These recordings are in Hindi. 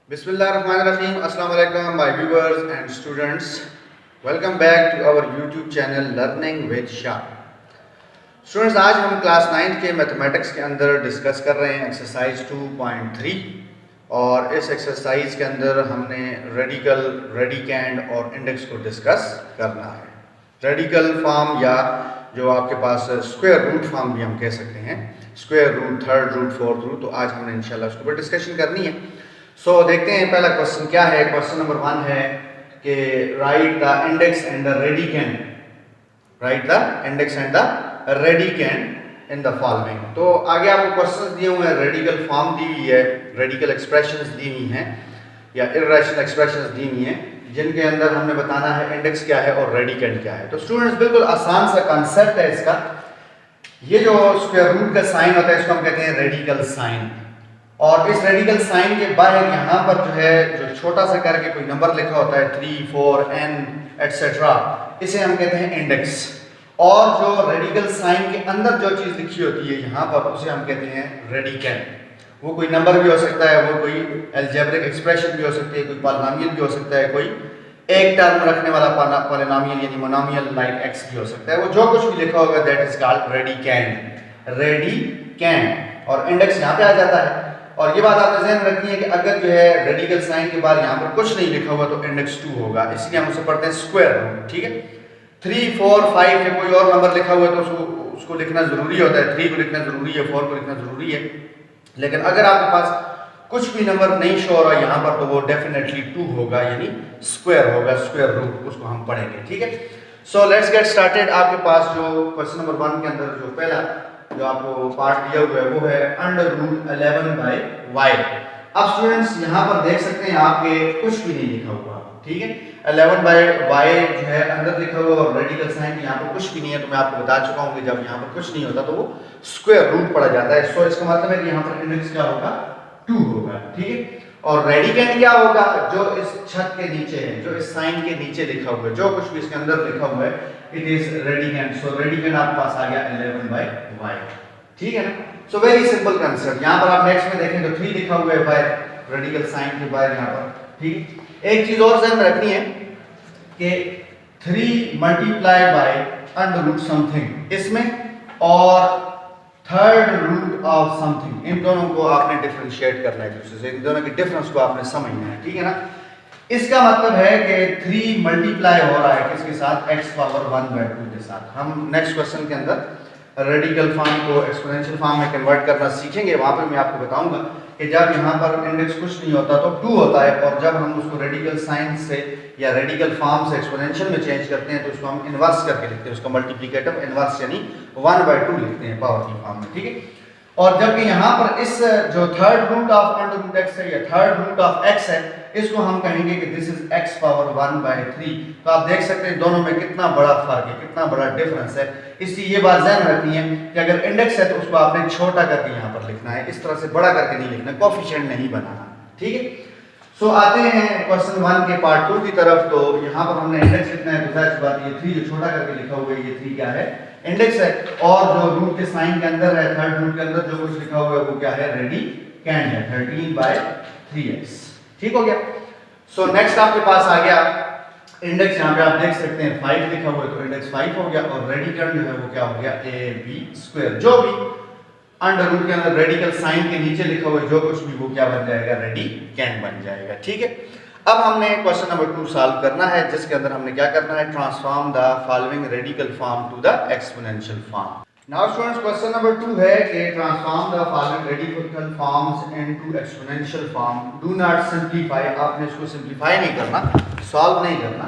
Bismillahirrahmanirrahim. Assalamu alaikum my viewers and students. Welcome back to our YouTube channel Learning with Shah. Students आज हम क्लास 9 के मैथमेटिक्स के अंदर डिस्कस कर रहे हैं एक्सरसाइज 2.3 और इस एक्सरसाइज के अंदर हमने रेडिकल, रेडिकैंड और इंडेक्स को डिस्कस करना है। रेडिकल फॉर्म या जो आपके पास स्क्वायर रूट फॉर्म भी हम कह सकते हैं, square root, third root, fourth root, तो आज हमने इंशाल्लाह उसके ऊपर डिस्कशन करनी है। सो देखते हैं पहला क्वेश्चन क्या है। क्वेश्चन नंबर 1 है कि right the index and the radicand, right the index and the radicand in the following. तो आगे आपको क्वेश्चंस दिए हुए हैं, रेडिकल फॉर्म दी हुई है, रेडिकल एक्सप्रेशंस दी हुई हैं या इर्रेशनल एक्सप्रेशंस दी हुई हैं, जिनके अंदर हमने बताना है इंडेक्स क्या है और रेडिकैंड क्या है। तो स्टूडेंट्स बिल्कुल आसान सा कॉन्सेप्ट है इसका। ये जो स्क्वायर रूट का साइन होता है इसको हम कहते हैं रेडिकल साइन, और इस रेडिकल साइन के बाहर यहाँ पर जो है जो छोटा सा करके कोई नंबर लिखा होता है 3, 4, n एटसेट्रा, इसे हम कहते हैं इंडेक्स। और जो रेडिकल साइन के अंदर जो चीज लिखी होती है यहाँ पर उसे हम कहते हैं रेडिकैंड। वो कोई नंबर भी हो सकता है, वो कोई अलजेब्रिक एक्सप्रेशन भी हो सकती है, कोई पॉलिनोमियल भी हो सकता है, कोई एक टर्म रखने वाला पॉलिनोमियल यानी मोनोमियल लाइक x भी हो सकता है। वो जो कुछ भी लिखा होगा दैट इज कॉल्ड रेडिकैंड, रेडिकैंड। और इंडेक्स यहाँ पे आ जाता है। और ये बात आपने ध्यान रखनी है कि अगर जो है रेडिकल साइन के बाद यहाँ पर कुछ नहीं लिखा हुआ तो इंडेक्स 2 होगा, इसलिए हम उसे पढ़ते हैं स्क्वायर रूट। ठीक है, 3, 4, 5 या कोई और नंबर लिखा हुआ है तो उसको लिखना जरूरी होता है, 3 को लिखना जरूरी है, 4 को लिखना जरूरी है। लेकिन अगर आपके पास कुछ भी नंबर नहीं शो हो रहा यहाँ पर तो वो डेफिनेटली 2 होगा, यानी स्क्वायर होगा, स्क्वायर रूट, उसको हम पढ़ेंगे। ठीक है, सो लेट्स गेट स्टार्टेड। आपके पास जो क्वेश्चन नंबर 1 के अंदर जो पहला जो आपको पार्ट दिया हुआ है वो है अंडर रूट 11/y। अब स्टूडेंट्स यहाँ पर देख सकते हैं आपके कुछ भी नहीं लिखा हुआ। ठीक है, 11/y जो है अंदर लिखा हुआ और रेडिकल साइन यहाँ पर कुछ भी नहीं है। तो मैं आपको बता चुका हूँ कि जब यहाँ पर कुछ नहीं होता तो वो स्क्वायर रूट पड़ा जाता है। सो इसका मतलब है कि यहाँ पर इंडेक्स क्या होगा, 2 होगा। ठीक है, और रेडिकैंड क्या होगा, जो इस छत के नीचे है, जो इस साइन के नीचे लिखा हुआ है, जो कुछ भी इसके अंदर लिखा हुआ है, इट इज रेडिकैंड। सो रेडिकैंड आपके पास आ गया 11/y। ठीक है ना, सो वेरी सिंपल कंसेप्ट। यहाँ पर आप नेक्स्ट में देखें तो 3 लिखा हुआ है बाय रेडिकल साइन के बाहर यहाँ पर। ठीक है, एक चीज और ध्यान में रखनी है कि 3 multiply by under root something इसमें और थर्ड रूट ऑफ समथिंग, इन दोनों को आपने डिफरेंशिएट करना है दूसरे से, इन दोनों की डिफरेंस को आपने समझना है। ठीक है ना, इसका मतलब है कि 3 मल्टीप्लाई हो रहा है किसके साथ, x पावर 1/2 के साथ। हम नेक्स्ट क्वेश्चन के अंदर रेडिकल फॉर्म को एक्सपोनेंशियल फॉर्म में कन्वर्ट करना सीखेंगे। वहां पर मैं आपको बताऊंगा कि जब यहाँ पर इंडेक्स कुछ नहीं होता तो 2 होता है, और जब हम उसको रेडिकल साइन से या रेडिकल फॉर्म से एक्सपोनेंशियल में चेंज करते हैं तो उसको हम इनवर्स करके लिखते हैं, उसका मल्टीप्लिकेटिव इनवर्स यानी 1/2 लिखते हैं पावर की फॉर्म में। ठीक है, और जबकि यहाँ पर इस जो third root of under root x है या थर्ड रूट ऑफ x है, इसको हम कहेंगे कि दिस इज x पावर 1/3। तो आप देख सकते हैं दोनों में कितना बड़ा फर्क है, कितना बड़ा डिफरेंस है। इसलिए ये बात ध्यान रखनी है कि अगर इंडेक्स है तो उसको आपने छोटा करके यहाँ पर लिखना है, इस तरह से बड़ा करके नहीं लिखना, कोफिशिएंट नहीं बनाना। ठीक है, सो आते हैं क्वेश्चन 1 के पार्ट 2 की तरफ। तो यहाँ पर हमने इंडेक्स लिखना है, तो जाहिर बात ये 3 जो छोटा करके लिखा हुआ है, ये 3 क्या है, इंडेक्स है। और जो रूट के साइन के अंदर है, थर्ड रूट के अंदर जो कुछ लिखा हुआ है वो क्या है, रेडिकैंड है, 13/3x। ठीक हो गया। सो नेक्स्ट आपके पास आ गया इंडेक्स, यहाँ पे आप देख सकते हैं 5 लिखा हुआ है तो इंडेक्स 5 हो गया, और रेडिकैंड जो है वो क्या हो गया, ab²। जो भी अंडर रूट के अंदर रेडिकल साइन के नीचे लिखा हुआ है जो कुछ भी वो क्या बन जाएगा, रेडिकैंड बन जाएगा। ठीक है, अब हमने क्वेश्चन नंबर 2 सॉल्व करना है, जिसके अंदर हमने क्या करना है, transform the following radical form to the exponential form. Now students question number 2 है कि transform the following radical forms into exponential form. Do not simplify, आपने इसको सिंपलीफाई नहीं करना, सॉल्व नहीं करना,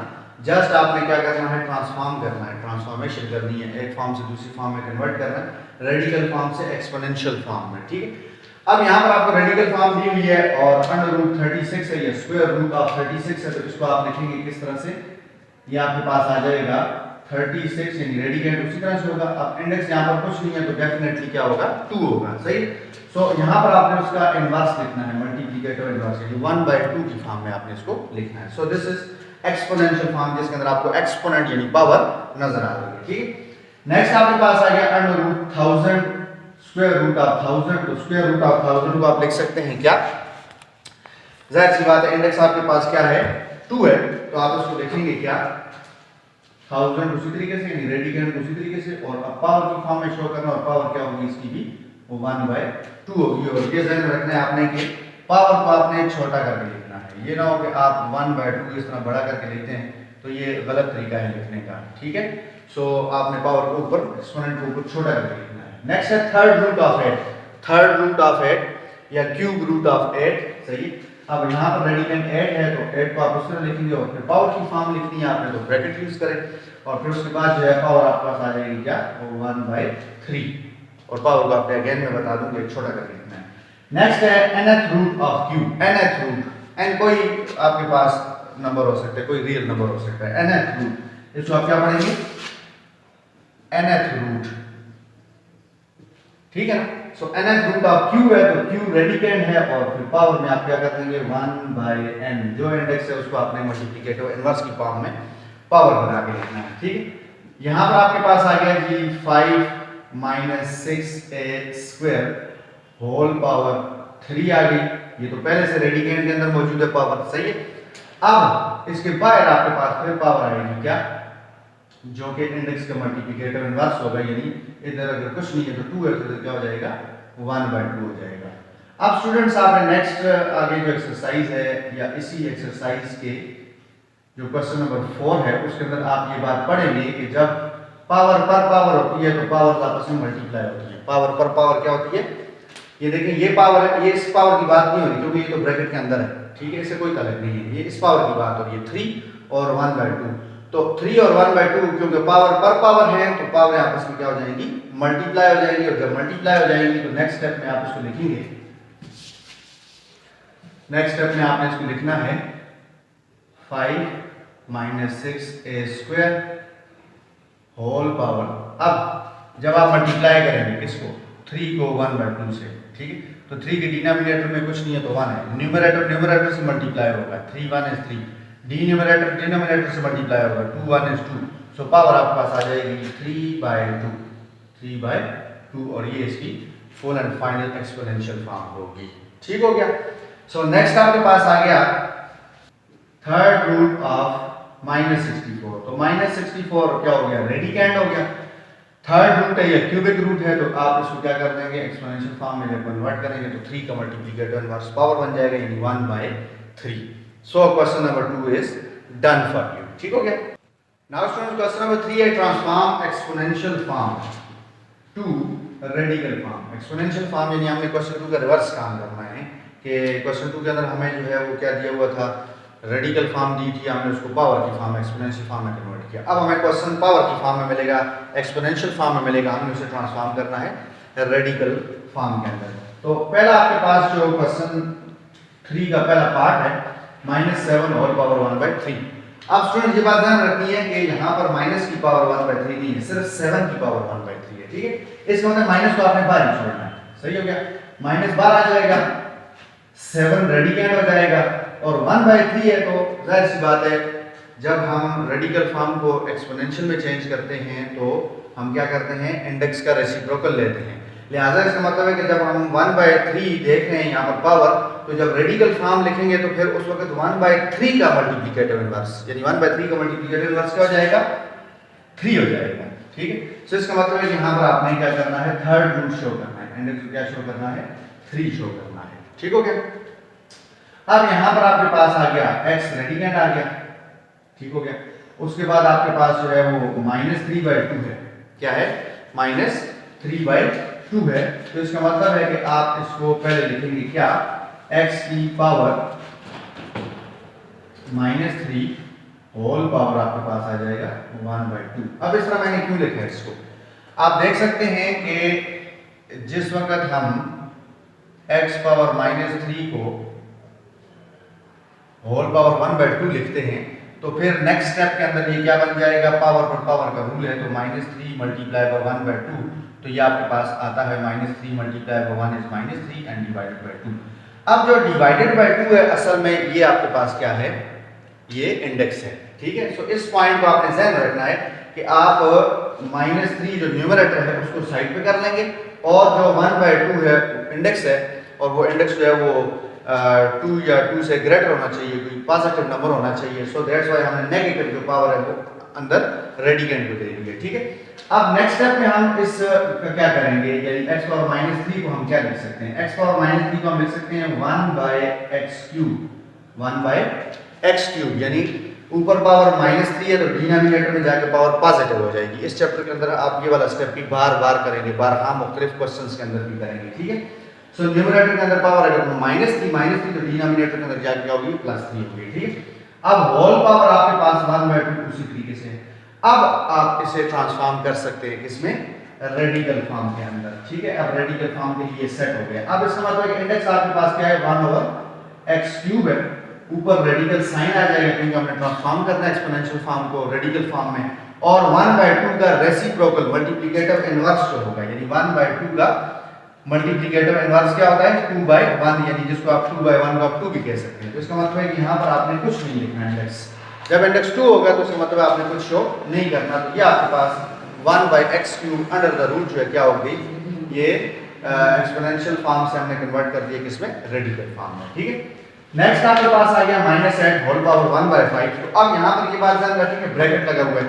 जस्ट आपने क्या करना है, ट्रांसफॉर्म करना है, ट्रांसफॉर्मेशन करनी है, एक फॉर्म से दूसरी फॉर्म में कन्वर्ट करना है, रेडिकल फॉर्म से एक्सपोनेंशियल फॉर्म में। ठीक है, अब यहाँ पर आपको रेडिकल फॉर्म दी हुई है और अंडर रूट 36 है या स्क्वायर रूट ऑफ 36 है, तो इसको आप लिखेंगे किस तरह से, ये आपके पास आ जाएगा 36 यानी रेडिकैंड उसी तरह से होगा। अब इंडेक्स यहाँ पर कुछ नहीं है तो डेफिनेटली क्या होगा, 2 होगा। सही, सो यहाँ पर आपने उसका इनवर्स लिखना है, मल्टीप्लिकेटिव इनवर्स यानी 1/2 की फॉर्म में आपने इसको लिखना है। सो दिस इज एक्सपोनेंशियल फॉर्म, जिसके अंदर आपको एक्सपोनेंट यानी पावर नजर आ रही है। ठीक, नेक्स्ट आपके पास आ गया under root 1000 square root of 1000। तो स्क्वायर रूट ऑफ 1000 को आप लिख सकते हैं क्या, जाहिर सी बात है इंडेक्स आपके पास क्या है 2 है, तो आप इसको लिखेंगे क्या 1000 उसी तरीके से, यानी रेडिकेंड उसी तरीके से, और अब पावर की फॉर्म में शो करना, और पावर क्या होगी इसकी भी वो 1/2 होगी। और ये ध्यान रखना है आपने कि पावर को आपने छोटा करके लिखना है, ये ना हो कि आप 1/2 इस तरह बड़ा करके लिखते हैं, तो ये गलत तरीका है लिखने का, ठीक है। सो आपने पावर को ऊपर एक्सपोनेंट को ऊपर छोटा करके लिखना है। नेक्स्ट है third root of 8, third root of 8 या क्यूब रूट ऑफ 8, सही। अब यहाँ पर रेडिकेंड 8 है तो 8 को आप उस तरह लिखेंगे, और फिर पावर की फॉर्म लिखनी है आपने तो ब्रैकेट यूज करें, और फिर उसके बाद जो है पावर आपके पास आ जाएगी क्या 1/3, और पावर को आपने अगेन मैं बता दूं कि छोटा करके लिखना है। नेक्स्ट है nth root of cube, nth root, n कोई आपके पास नंबर हो सकता है, कोई रियल नंबर हो सकता है, nth रूट, इसको आप क्या पढ़ेंगे nth रूट, ठीक है ना। सो nth रूट ऑफ क्यू है तो क्यू रेडिकेंड है, और फिर पावर में आप क्या कर देंगे 1/n, जो इंडेक्स है उसको आपने मल्टीप्लिकेटिव इनवर्स की फॉर्म में पावर बना के लिखना है, ठीक है। यहां पर आपके पास आ गया जी 5 - 6a² होल पावर 3 आ गई, ये तो पहले से रेडिकेंड के अंदर मौजूद है पावर, सही है। अब इसके बाहर आपके पास फिर पावर आएगी क्या, जो कि इंडेक्स का मल्टीप्लिकेटिव इनवर्स होगा, यानी इधर अगर कुछ नहीं है तो 2 है तो इधर क्या हो जाएगा 1/2 हो जाएगा। अब स्टूडेंट्स आपने नेक्स्ट आगे जो एक्सरसाइज है, या इसी एक्सरसाइज के जो क्वेश्चन नंबर 4 है उसके अंदर आप ये बात पढ़ेंगे कि जब पावर पर पावर होती है तो पावर आपस में मल्टीप्लाई होती है। पावर पर पावर क्या होती है, ये देखिए ये पावर है, ये इस पावर की बात नहीं हो रही क्योंकि ये तो ब्रैकेट के अंदर है, ठीक है, इससे कोई ताल्लुक नहीं है, ये इस पावर की बात हो रही है 3 और 1/2। तो 3 और 1/2 क्योंकि पावर पर पावर है तो पावर आपस में क्या हो जाएंगी मल्टीप्लाई हो जाएंगी, और जब मल्टीप्लाई हो जाएंगी तो नेक्स्ट स्टेप में आप इसको लिखेंगे, नेक्स्ट स्टेप में आपने इसको लिखना है 5 - 6a² होल पावर। अब जब आप मल्टीप्लाई करेंगे किसको 3 को 1/2 से, ठीक है, तो 3 के डिनोमिनेटर में कुछ नहीं है तो 1 है, न्यूमरेटर से मल्टीप्लाई होगा 3 - 1 = 3, डिनोमिनेटर डिनोमिनेटर से मल्टीप्लाई होगा 2 - 1 = 2, सो पावर आपके पास आ जाएगी 3/2, और ये इसकी full and final exponential form होगी, ठीक हो गया। सो नेक्स्ट आपके पास आ गया थर्ड रूट ऑफ -64, तो -64 क्या हो गया रेडिकेंड हो गया, थर्ड रूट है या क्यूबिक रूट है, तो आप इसको क्या कर देंगे एक्सपोनेंशियल फॉर्म में जब कन्वर्ट करेंगे तो 3 का मल्टीप्लिकेटिव इनवर्स पावर बन जाएगा, यानी 1/3। So question number 2 is done for you, ठीक हो गया। नाउ स्टूडेंट्स क्वेश्चन नंबर 3 है transform exponential form to radical form. Exponential form यानी हमने क्वेश्चन 2 का रिवर्स काम करना है कि क्वेश्चन 2 के अंदर हमें जो है वो क्या दिया हुआ था, रेडिकल फॉर्म दी थी, हमने उसको पावर की फॉर्म एक्सपोनेंशियल फॉर्म में कन्वर्ट किया। अब हमें क्वेश्चन पावर की फॉर्म में मिलेगा, एक्सपोनेंशियल फॉर्म में मिलेगा, हमने उसे ट्रांसफॉर्म करना है रेडिकल फॉर्म के अंदर। तो पहला आपके पास जो क्वेश्चन 3 का पहला पार्ट है -7 होल पावर 1/3। अब स्टूडेंट ये बात ध्यान रखनी है कि यहाँ पर माइनस की पावर 1/3 नहीं है, सिर्फ 7 की पावर 1/3 है, ठीक है। इसका मतलब माइनस को आपने बाहर ही छोड़ना है, सही हो गया, माइनस बाहर आ जाएगा, 7 रेडिकेंड हो जाएगा, और 1/3 है तो जाहिर सी बात है जब हम रेडिकल फॉर्म को एक्सपोनेंशियल में चेंज करते हैं तो हम क्या करते हैं इंडेक्स का रेसिप्रोकल लेते हैं। लिहाजा इसका मतलब है कि जब हम 1/3 देख रहे हैं यहाँ पर पावर, तो जब रेडिकल फॉर्म लिखेंगे तो फिर उस वक्त 1/3 का मल्टीप्लिकेटिव इनवर्स, यानी 1/3 का मल्टीप्लिकेटिव इनवर्स क्या हो जाएगा 3 हो जाएगा, ठीक है। सो इसका मतलब है कि यहाँ पर आपने क्या करना है थर्ड रूट शो करना है, इंडेक्स को क्या शो करना है 3 शो करना है, ठीक हो गया। अब यहां पर आपके पास आ गया x रेडिकेंड आ गया, ठीक हो गया। उसके बाद आपके पास जो है वो -3/2 है, क्या है -3/2 है, तो इसका मतलब है कि आप इसको पहले लिखेंगे क्या x की पावर -3 होल पावर आपके पास आ जाएगा 1/2। अब इस तरह मैंने क्यों लिखा है इसको, आप देख सकते हैं कि जिस वक्त हम x पावर -3 को होल पावर 1/2 लिखते हैं तो फिर नेक्स्ट स्टेप के अंदर ये क्या बन जाएगा, पावर पर पावर का रूल है, तो -3 × 1/2, तो ये आपके पास आता है -3 × 1 is -3 एंड डिवाइडेड बाय 2। अब जो डिवाइडेड बाय 2 है असल में ये आपके पास क्या है, ये इंडेक्स है, ठीक है। सो इस पॉइंट को आपने ध्यान रखना है कि आप -3 जो न्यूमरेटर है उसको साइड पे कर लेंगे, और जो 1/2 है इंडेक्स है, और वो इंडेक्स जो है वो 2 या 2 से ग्रेटर होना चाहिए, कोई पॉजिटिव नंबर होना चाहिए। सो दैट्स व्हाई हमने नेगेटिव जो पावर है वो अंदर रेडिकेंड को दे दी है, ठीक है। अब नेक्स्ट स्टेप में हम इस क्या करेंगे, यानी x पावर -3 को हम क्या लिख सकते हैं, x पावर -3 को हम लिख सकते हैं 1/x3 यानी ऊपर पावर -3 है तो डिनोमिनेटर में जाके पावर पॉजिटिव हो जाएगी। इस चैप्टर के अंदर आप ये वाला स्टेप भी बार बार करेंगे, बार मुख्तलिफ क्वेश्चंस के अंदर भी करेंगे, ठीक है। सो न्यूमरेटर के अंदर पावर अगर -3 तो डिनोमिनेटर के अंदर जाके क्या होगी, +3 होगी, ठीक है। अब होल पावर आपके पास 1/2 उसी तरीके से। अब आप इसे ट्रांसफॉर्म कर सकते हैं किसमें, रेडिकल फॉर्म के अंदर, ठीक है। अब रेडिकल फॉर्म के लिए सेट हो गया। अब इसका मतलब इंडेक्स आपके पास क्या है, 1/x³ है, ऊपर रेडिकल साइन आ जाएगा क्योंकि हमने ट्रांसफॉर्म करना है एक्सपोनेंशियल फॉर्म को रेडिकल फॉर्म में, और 1/2 का रेसिप्रोकल मल्टीप्लिकेटिव इनवर्स जो होगा, यानी 1/2 का मल्टीप्लिकेटिव इनवर्स क्या होता है, 2/1, यानी जिसको आप 2/1 को आप 2 भी कह सकते हैं। तो इसका मतलब है कि यहाँ पर आपने कुछ नहीं लिखना इंडेक्स, जब इंडेक्स 2 होगा तो इसका मतलब आपने कुछ शो नहीं करना। तो ये आपके पास 1/x³ अंडर द रूट जो है क्या होगी, ये एक्सपोनेंशियल फॉर्म से हमने कन्वर्ट कर दिया किसमें, रेडिकल फॉर्म में, ठीक है। नेक्स्ट आपके पास आ गया -8 होल पावर 1/5। तो अब यहाँ पर ये बात ध्यान रखिए कि ब्रैकेट लगा हुआ है।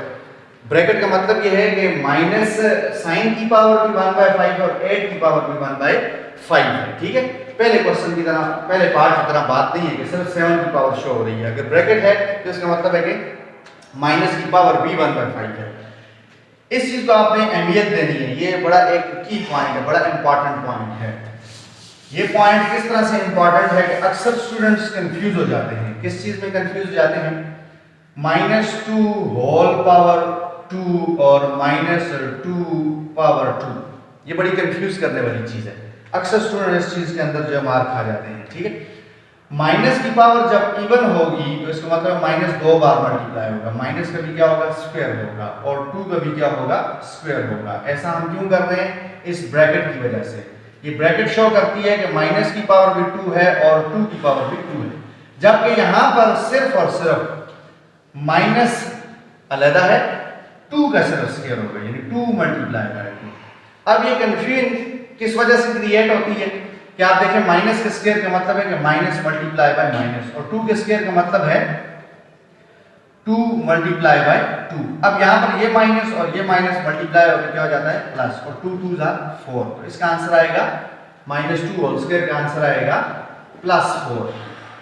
ब्रैकेट का मतलब ये है कि माइनस साइन की पावर भी 1/5 और 8 की पावर भी 1/5 है, ठीक है। पहले क्वेश्चन की तरह, पहले पार्ट की तरह बात नहीं है कि सिर्फ 7 की पावर शो हो रही है। अगर ब्रैकेट है तो इसका मतलब है कि माइनस की पावर भी 1/5 है। इस चीज को आपने अहमियत देनी है, ये बड़ा एक की पॉइंट है, बड़ा इंपॉर्टेंट पॉइंट है। ये पॉइंट किस तरह से इंपॉर्टेंट है कि अक्सर स्टूडेंट्स कंफ्यूज हो जाते हैं। किस चीज में कंफ्यूज हो जाते हैं, -2 होल पावर 2 और -2 पावर 2, ये बड़ी कंफ्यूज करने वाली चीज है। अक्सर स्टूडेंट इस चीज के अंदर जो मार खा जाते हैं, ठीक है। माइनस की पावर जब इवन होगी तो इसका मतलब -2 बार मल्टीप्लाई होगा, माइनस का भी क्या होगा, स्क्वायर होगा, और 2 का भी क्या होगा, स्क्वायर होगा। ऐसा हम क्यों कर रहे हैं, इस ब्रैकेट की वजह से। ये ब्रैकेट शो करती है कि माइनस की पावर भी 2 है और 2 की पावर भी 2 है, जबकि यहां पर सिर्फ और सिर्फ माइनस अलग है, 2 का सिर्फ स्क्वायर होगा, यानी 2 मल्टीप्लाई बाय 2। अब ये कंफ्यूजन किस वजह से क्रिएट होती है कि आप देखें माइनस के स्क्वायर का मतलब है कि माइनस मल्टीप्लाई बाय माइनस, और 2 के स्क्वायर का मतलब है 2 मल्टीप्लाई बाय 2। अब यहाँ पर ये माइनस और ये माइनस मल्टीप्लाई होकर क्या हो जाता है, प्लस, और 2 2 जा 4। तो इसका आंसर आएगा -2 होल स्क्वायर का आंसर आएगा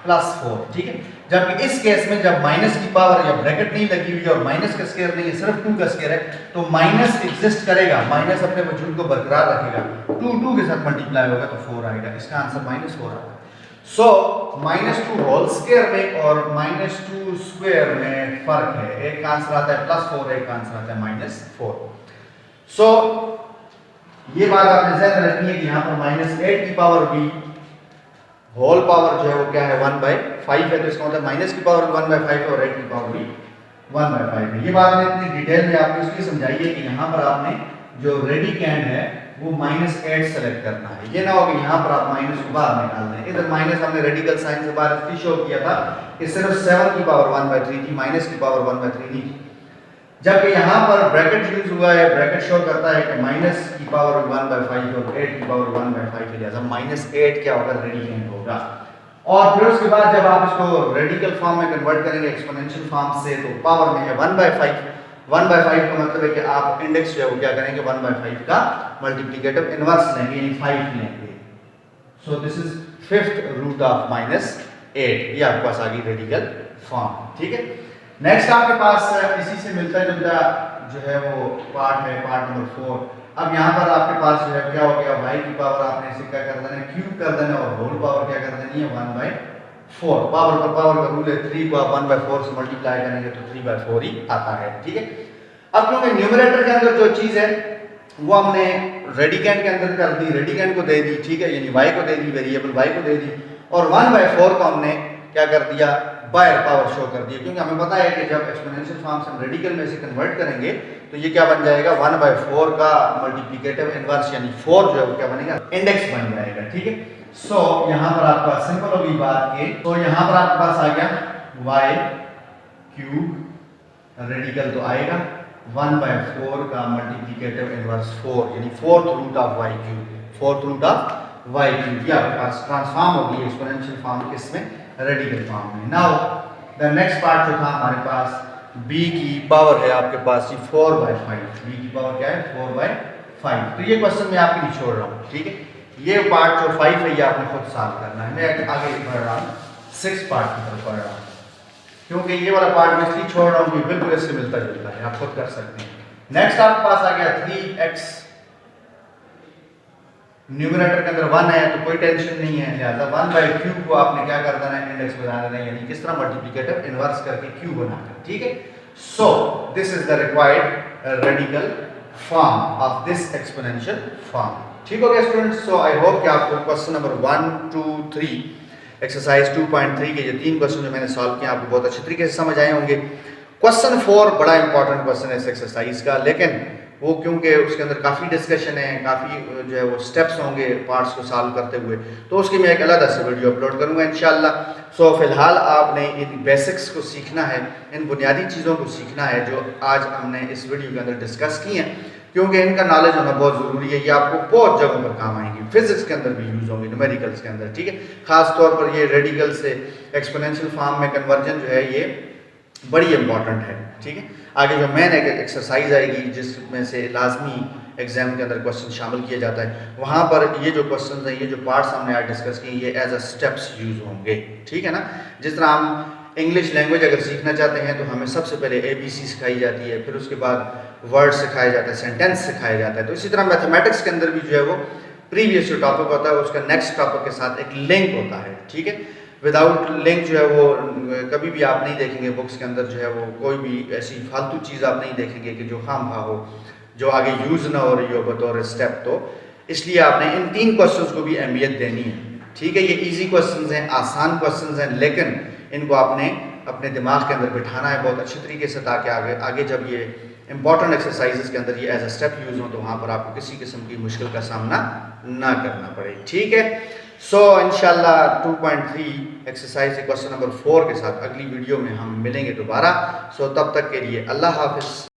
+4, ठीक है। जबकि इस केस में जब माइनस की पावर या ब्रैकेट नहीं लगी हुई और माइनस का स्क्वायर नहीं है, सिर्फ 2 का स्क्वायर है, तो माइनस एग्जिस्ट करेगा, माइनस अपने वजूद को बरकरार रखेगा, 2 के साथ मल्टीप्लाई होगा तो 4 आएगा। इसका आंसर -4 आएगा। सो -2 होल स्क्वायर में और -2 स्क्वायर में फर्क है, एक का आंसर आता है +4, एक का आंसर आता है -4। सो ये बात आपने ध्यान रखनी है कि यहाँ पर -8 की पावर भी होल पावर जो है वो क्या है, 1/5 है, तो इसका मतलब माइनस की पावर 1/5 है और 8 की पावर भी 1/5 है। ये बात मैंने इतनी डिटेल में आपको इसलिए समझाई है कि यहाँ पर आपने जो रेडिकेंड है वो -8 सेलेक्ट करना है। ये ना हो कि यहाँ पर आप माइनस को बाहर निकाल दें। इधर माइनस हमने रेडिकल साइन से बाहर इसलिए शो किया था कि सिर्फ 7 की पावर 1/3 थी, माइनस की पावर 1/3 नहीं थी। जबकि यहाँ पर ब्रैकेट यूज हुआ है, ब्रैकेट शो करता है कि माइनस की पावर 1/5 और 8 की पावर 1/5 के लिहाजा -8 क्या होगा, रेडिकेंड होगा। और फिर उसके बाद जब आप इसको रेडिकल फॉर्म में कन्वर्ट करेंगे एक्सपोनेंशियल फॉर्म से, तो पावर में है 1/5। 1/5 का मतलब है कि आप इंडेक्स जो है वो क्या करेंगे, 1/5 का मल्टीप्लिकेटिव इनवर्स लेंगे, यानी 5 लेंगे। So this is 5th root of -8। ये आपके पास आ गई रेडिकल फॉर्म, ठीक है। नेक्स्ट आपके पास इसी से मिलता जुलता जो है वो पार्ट है, पार्ट नंबर 4। अब यहाँ पर आपके पास जो है क्या हो गया, y की पावर आपने इसे क्या कर देना है, क्यूब कर देना, और होल पावर क्या कर देनी है, 1/4। पावर पर पावर का रूल है, 3 को आप 1/4 से मल्टीप्लाई करेंगे तो 3/4 ही आता है, ठीक है। अब क्योंकि न्यूमरेटर के अंदर जो चीज है वो हमने रेडिकेंड के अंदर कर दी, रेडिकेंड को दे दी, ठीक है, यानी y को दे दी, वेरिएबल y को दे दी, और 1/4 को हमने क्या कर दिया, बाय पावर शो कर दिया, क्योंकि हमें पता है कि जब एक्सपोनेंशियल फॉर्म से हम रेडिकल में से कन्वर्ट करेंगे तो ये क्या बन जाएगा, 1/4 का मल्टीप्लिकेटिव इनवर्स, यानी 4 जो है वो क्या बनेगा, इंडेक्स बन जाएगा, ठीक है। सो यहाँ पर आपका सिंपल होगी बात के, तो यहाँ पर आपके पास आ गया y³ रेडिकल तो आएगा 1/4 का मल्टीप्लिकेटिव इनवर्स 4, यानी 4th root of y³, 4th root of y cube, ये आपके पास ट्रांसफॉर्म होगी एक्सपोनेंशियल फॉर्म किसमें, रेडिकल फॉर्म में। नाउ द नेक्स्ट पार्ट जो था हमारे पास b की पावर है आपके पास ये 4/5, b की पावर क्या है 4/5। तो ये क्वेश्चन मैं आपके लिए छोड़ रहा हूँ, ठीक है। ये पार्ट जो 5 है ये आपने खुद सॉल्व करना है। मैं आगे बढ़ रहा हूँ 6 पार्ट की तरफ बढ़ रहा हूँ, क्योंकि ये वाला पार्ट मैं इसलिए छोड़ रहा हूँ कि बिल्कुल इससे मिलता जुलता है, आप खुद कर सकते हैं। नेक्स्ट आपके पास आ गया 3x, न्यूमरेटर के अंदर 1 है तो कोई टेंशन नहीं है, लिहाजा 1/क्यूब को आपने क्या कर देना है, इंडेक्स बना देना है, यानी किस तरह मल्टीप्लिकेटिव इनवर्स करके क्यूब बनाकर, ठीक है। सो this is the required radical form of this exponential form, ठीक हो गया स्टूडेंट्स। सो आई होप कि आपको क्वेश्चन नंबर 1, 2, 3 एक्सरसाइज 2.3 के ये 3 क्वेश्चन जो मैंने सॉल्व किया आपको बहुत अच्छे तरीके से समझ आए होंगे। क्वेश्चन 4 बड़ा इंपॉर्टेंट क्वेश्चन है इस एक्सरसाइज का, लेकिन वो क्योंकि उसके अंदर काफ़ी डिस्कशन है, काफ़ी जो है वो स्टेप्स होंगे पार्ट्स को सॉल्व करते हुए, तो उसकी मैं एक अलग से वीडियो अपलोड करूँगा इंशाल्लाह। सो फिलहाल आपने इन बेसिक्स को सीखना है, इन बुनियादी चीज़ों को सीखना है जो आज हमने इस वीडियो के अंदर डिस्कस की हैं, क्योंकि इनका नॉलेज होना बहुत ज़रूरी है। ये आपको बहुत जगहों पर काम आएंगी, फिजिक्स के अंदर भी यूज़ होंगे, न्यूमेरिकल्स के अंदर, ठीक है। ख़ास तौर पर ये रेडिकल से एक्सपोनेंशियल फॉर्म में कन्वर्जन जो है ये बड़ी इंपॉर्टेंट है, ठीक है। आगे जो मेन एक एक्सरसाइज आएगी जिसमें से लाजमी एग्जाम के अंदर क्वेश्चन शामिल किया जाता है, वहाँ पर ये जो क्वेश्चन हैं, ये जो पार्ट्स हमने आज डिस्कस किए, ये एज अ स्टेप्स यूज़ होंगे, ठीक है ना। जिस तरह हम इंग्लिश लैंग्वेज अगर सीखना चाहते हैं तो हमें सबसे पहले ABC सिखाई जाती है, फिर उसके बाद वर्ड सिखाया जाता है, सेंटेंस सिखाया जाता है। तो इसी तरह मैथमेटिक्स के अंदर भी जो है वो प्रीवियस जो टॉपिक होता है उसका नेक्स्ट टॉपिक के साथ एक लिंक होता है, ठीक है। विदाउट लिंक जो है वो कभी भी आप नहीं देखेंगे बुक्स के अंदर, जो है वो कोई भी ऐसी फालतू चीज़ आप नहीं देखेंगे कि जो खामखा हो, जो आगे यूज़ ना हो रही हो बतौर स्टेप। तो इसलिए आपने इन 3 क्वेश्चंस को भी अहमियत देनी है, ठीक है। ये इजी क्वेश्चंस हैं, आसान क्वेश्चंस हैं, लेकिन इनको आपने अपने दिमाग के अंदर बिठाना है बहुत अच्छे तरीके से, ताकि आगे जब ये इंपॉर्टेंट एक्सरसाइजेस के अंदर ये एज अ स्टेप यूज़ हो तो वहाँ पर आपको किसी किस्म की मुश्किल का सामना ना करना पड़े, ठीक है। सो इंशाल्लाह 2.3 एक्सरसाइज क्वेश्चन नंबर 4 के साथ अगली वीडियो में हम मिलेंगे दोबारा। सो तब तक के लिए अल्लाह हाफिज़।